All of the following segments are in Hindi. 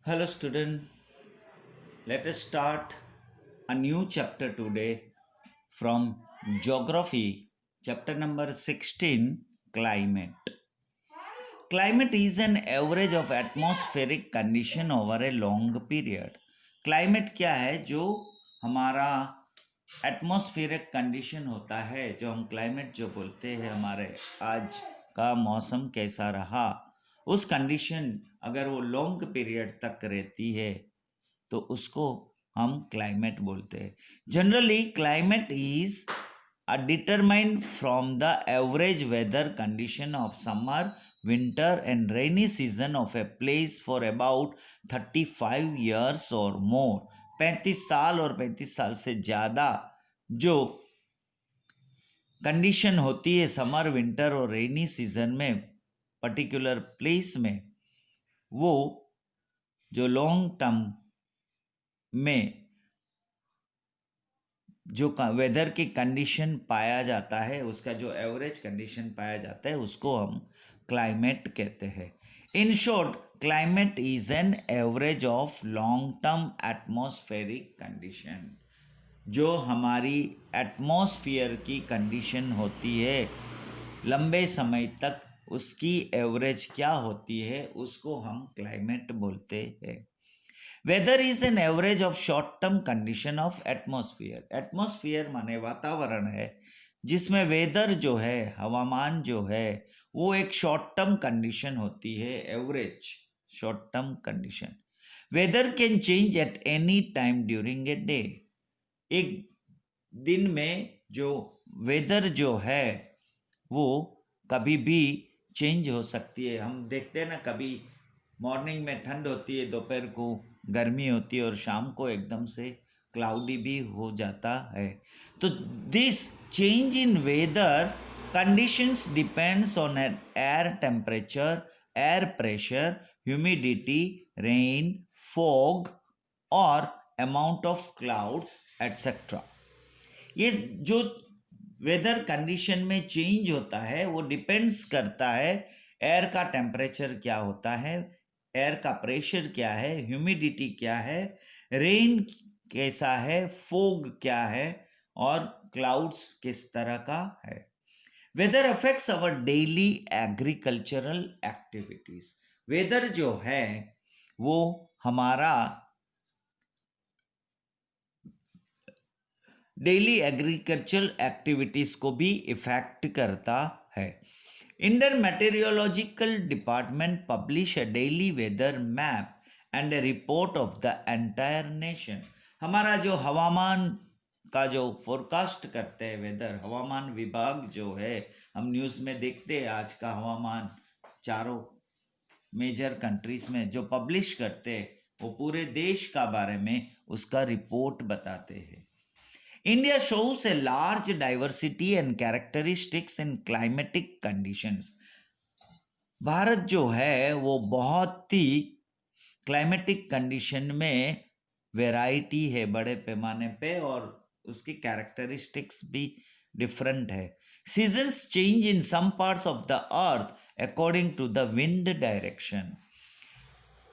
Hello, student. Let us start a new chapter today from Geography, chapter number 16 Climate. Climate is an average of atmospheric condition over a long period. Climate क्या है? जो हमारा एटमॉस्फेरिक कंडीशन होता है, जो हम क्लाइमेट जो बोलते हैं, हमारे आज का मौसम कैसा रहा, उस कंडीशन अगर वो लॉन्ग पीरियड तक रहती है तो उसको हम क्लाइमेट बोलते हैं. Generally climate is determined from the average weather condition of summer, winter and rainy season of a place for about 35 years और मोर. 35 साल और 35 साल से ज़्यादा जो कंडीशन होती है समर, विंटर और रेनी सीजन में पर्टिकुलर प्लेस में, वो जो लॉन्ग टर्म में जो वेदर की कंडीशन पाया जाता है, उसका जो एवरेज कंडीशन पाया जाता है, उसको हम क्लाइमेट कहते हैं. In short, climate is an average of long term atmospheric condition. जो हमारी एटमॉस्फियर की कंडीशन होती है लंबे समय तक, उसकी एवरेज क्या होती है, उसको हम क्लाइमेट बोलते हैं. Weather is an average of short term condition of atmosphere. Atmosphere माने वातावरण है, जिसमें वेदर जो है, हवामान जो है, वो एक शॉर्ट टर्म कंडीशन होती है, average short term condition. Weather can change at any time during a day. एक दिन में जो वेदर जो है वो कभी भी चेंज हो सकती है. हम देखते हैं ना, कभी मॉर्निंग में ठंड होती है, दोपहर को गर्मी होती है और शाम को एकदम से क्लाउडी भी हो जाता है. तो this change in weather conditions depends on air temperature, air pressure, humidity, rain, fog और अमाउंट ऑफ क्लाउड्स एटसेट्रा. ये जो वेदर कंडीशन में चेंज होता है वो डिपेंड्स करता है एयर का टेम्परेचर क्या होता है, एयर का प्रेशर क्या है, ह्यूमिडिटी क्या है, रेन कैसा है, फोग क्या है और क्लाउड्स किस तरह का है. Weather affects our daily agricultural activities. Weather जो है वो हमारा डेली एग्रीकल्चरल एक्टिविटीज को भी इफेक्ट करता है. Indian meteorological department publish a daily weather map and a report of the entire nation. हमारा जो हवामान का जो फोरकास्ट करते हैं, वेदर हवामान विभाग जो है, हम न्यूज़ में देखते हैं आज का हवामान चारों मेजर कंट्रीज में जो पब्लिश करते हैं, वो पूरे देश का बारे में उसका रिपोर्ट बताते हैं. India shows a large diversity and characteristics in climatic conditions. Bharat जो है वो बहुत ही क्लाइमेटिक कंडीशन में वेराइटी है बड़े पैमाने पे, और उसकी कैरेक्टरिस्टिक्स भी डिफरेंट है. Seasons change in some parts of the earth according to the wind direction.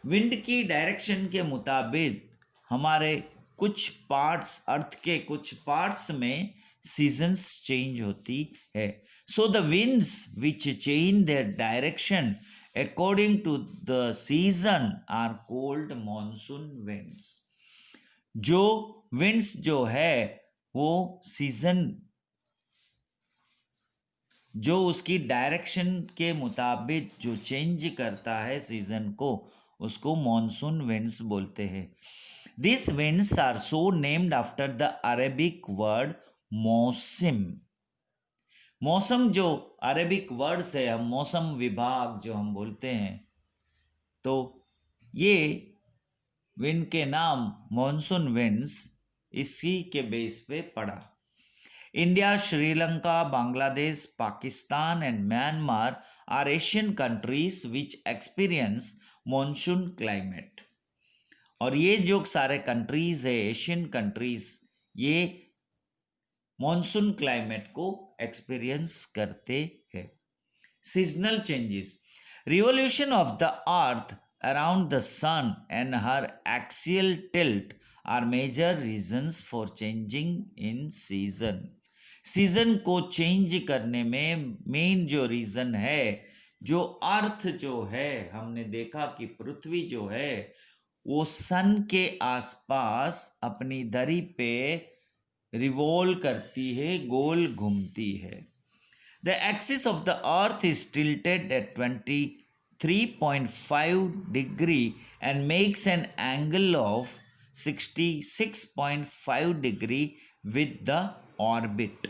Wind की डायरेक्शन के मुताबिक हमारे कुछ पार्ट्स, अर्थ के कुछ पार्ट्स में सीजन्स चेंज होती है. So the winds which change their direction according to the season are called monsoon winds. जो विंड्स जो है वो सीजन, जो उसकी डायरेक्शन के मुताबिक जो चेंज करता है सीजन को, उसको मॉनसून विंड्स बोलते हैं. These winds are so named after the Arabic word मौसम. मौसम जो अरेबिक वर्ड से हम मौसम विभाग जो हम बोलते हैं, तो ये विंड के नाम मॉनसून विंड्स इसी के बेस पे पड़ा. India, Sri Lanka, Bangladesh, Pakistan and Myanmar are Asian countries which experience monsoon climate. और ये जो सारे कंट्रीज है, एशियन कंट्रीज, ये मॉनसून क्लाइमेट को एक्सपीरियंस करते हैं. Seasonal changes. Revolution of the earth around the sun and her axial tilt are major reasons for changing in season. Season को चेंज करने में मेन जो रीजन है, जो अर्थ जो है, हमने देखा कि पृथ्वी जो है वो सन के आसपास अपनी धरी पे रिवॉल्व करती है, गोल घूमती है. The axis of the earth is tilted at 23.5 degree and makes an angle of 66.5 degree with the orbit.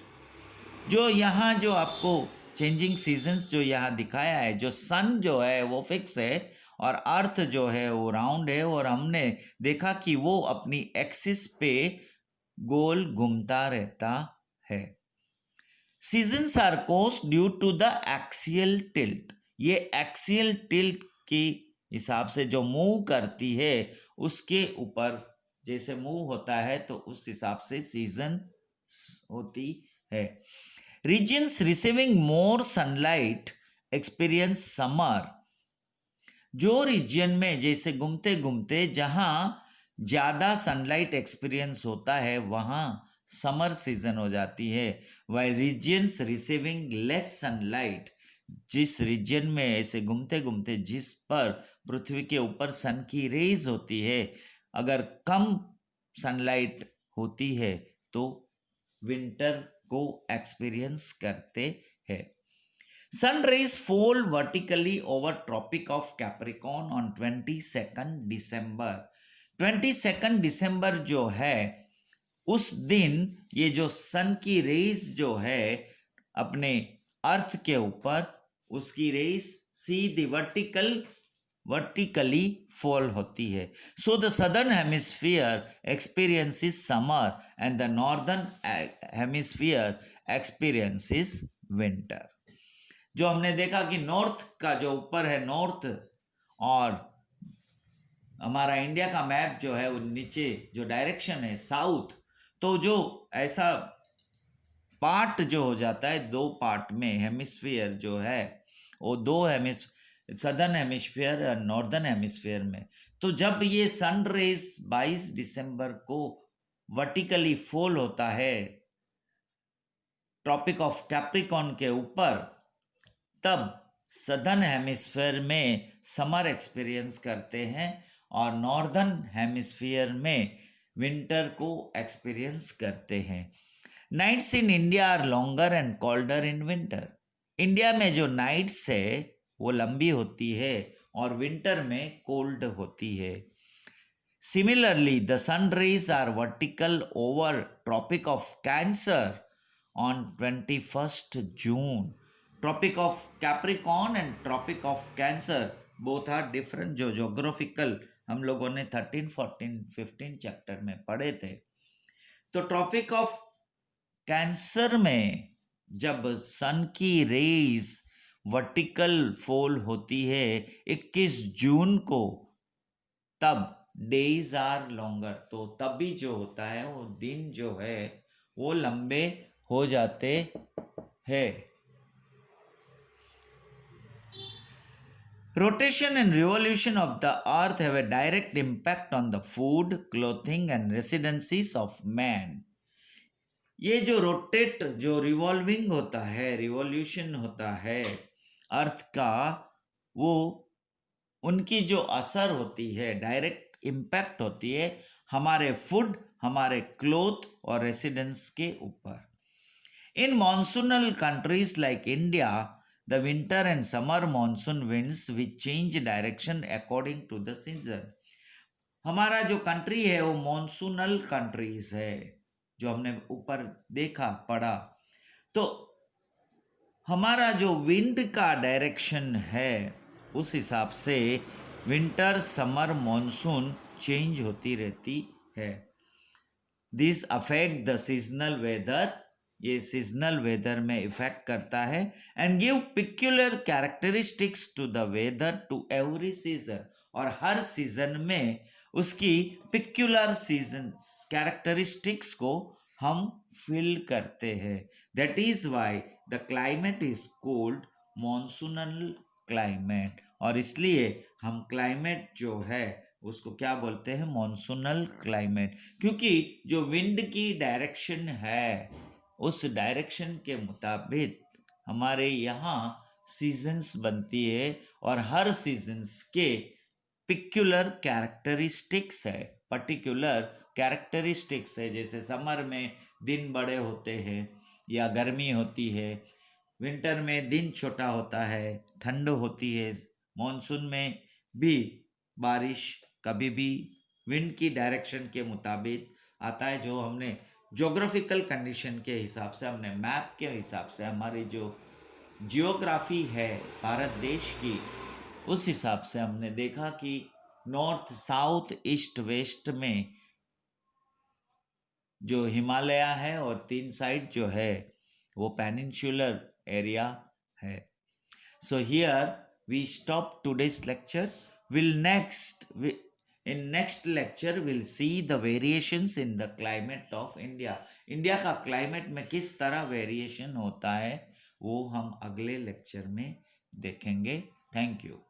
जो यहाँ जो आपको चेंजिंग सीजन्स जो यहाँ दिखाया है, जो सन जो है वो फिक्स है और अर्थ जो है वो राउंड है, और हमने देखा कि वो अपनी एक्सिस पे गोल घूमता रहता है. Seasons are caused due to the axial tilt. ये एक्सियल टिल्ट के हिसाब से जो मूव करती है उसके ऊपर जैसे मूव होता है तो उस हिसाब से सीजन होती है. Regions receiving more sunlight experience summer. जो रीजन में जैसे घूमते घूमते जहाँ ज़्यादा सनलाइट एक्सपीरियंस होता है वहाँ समर सीजन हो जाती है. While regions receiving less sunlight, जिस रीजन में ऐसे घूमते घूमते जिस पर पृथ्वी के ऊपर सन की रेज होती है, अगर कम सनलाइट होती है तो विंटर को एक्सपीरियंस करते हैं. Sun rays fall vertically over tropic of Capricorn on 22 December. 22 दिसंबर जो है उस दिन ये जो सन की रेज जो है अपने अर्थ के ऊपर, उसकी रेज सीधी वर्टिकली फॉल होती है. So the southern hemisphere experiences summer and the northern hemisphere experiences winter. जो हमने देखा कि नॉर्थ का जो ऊपर है नॉर्थ, और हमारा इंडिया का मैप जो है वो नीचे जो डायरेक्शन है साउथ, तो जो ऐसा पार्ट जो हो जाता है दो पार्ट में, हेमिस्फीयर जो है वो दो सदर्न हेमिस्फीयर और नॉर्दर्न हेमिस्फीयर में. तो जब ये सन रेज 22 दिसंबर को वर्टिकली फॉल होता है ट्रॉपिक ऑफ कैप्रिकॉर्न के ऊपर, तब सदर्न हेमिस्फीयर में समर एक्सपीरियंस करते हैं और नॉर्दर्न हेमिस्फीयर में विंटर को एक्सपीरियंस करते हैं. Nights in India are longer and colder in winter. India में जो नाइट्स है वो लंबी होती है और विंटर में कोल्ड होती है. Similarly the sun rays are vertical over tropic of cancer on 21 June. Tropic of Capricorn and tropic of cancer both are different. जो जोग्राफिकल हम लोगों ने 13, 14, 15 चैप्टर में पढ़े थे. तो ट्रॉपिक ऑफ कैंसर में जब सन की रेज वर्टिकल फॉल होती है 21 जून को, तब डेज आर लॉन्गर. तो तभी जो होता है वो दिन जो है वो लंबे हो जाते हैं. Rotation and revolution of the earth have a direct impact on the food, clothing and residencies of man. ये जो रोटेट जो रिवॉल्विंग होता है, रिवॉल्यूशन होता है अर्थ का, वो उनकी जो असर होती है, डायरेक्ट इम्पैक्ट होती है हमारे फूड, हमारे क्लोथ और रेसिडेंस के ऊपर. In monsoonal countries like India, the winter and summer monsoon winds which change direction according to the season. हमारा जो कंट्री है वो मॉनसूनल कंट्रीज है, जो हमने ऊपर देखा पढ़ा. तो हमारा जो विंड का डायरेक्शन है उस हिसाब से विंटर समर मॉनसून चेंज होती रहती है. This affect the seasonal weather. ये सीजनल वेदर में इफेक्ट करता है and give peculiar characteristics to the weather to every season. और हर सीजन में उसकी पिक्यूलर सीजन कैरेक्टरिस्टिक्स को हम फील करते हैं. That is why the climate is cold monsoonal climate और इसलिए हम क्लाइमेट जो है उसको क्या बोलते हैं, मॉनसूनल क्लाइमेट, क्योंकि जो विंड की डायरेक्शन है उस डायरेक्शन के मुताबिक हमारे यहाँ सीजन्स बनती है और हर सीजन्स के पिक्युलर कैरेक्टरिस्टिक्स है, पर्टिकुलर कैरेक्टरिस्टिक्स है। जैसे समर में दिन बड़े होते हैं या गर्मी होती है, विंटर में दिन छोटा होता है, ठंड होती है, मॉनसून में भी बारिश कभी भी विंड की डायरेक्शन के मुताबिक आता है। जो हमने ज्योग्राफिकल कंडीशन के हिसाब से, हमने मैप के हिसाब से, हमारी जो जियोग्राफी है भारत देश की, उस हिसाब से हमने देखा कि नॉर्थ साउथ ईस्ट वेस्ट में जो हिमालय है और 3 साइड जो है वो पेनिनसुलर एरिया है। So here we stop today's lecture. In next lecture we'll see the variations in the climate of India. India का क्लाइमेट में किस तरह वेरिएशन होता है वो हम अगले लेक्चर में देखेंगे। Thank you.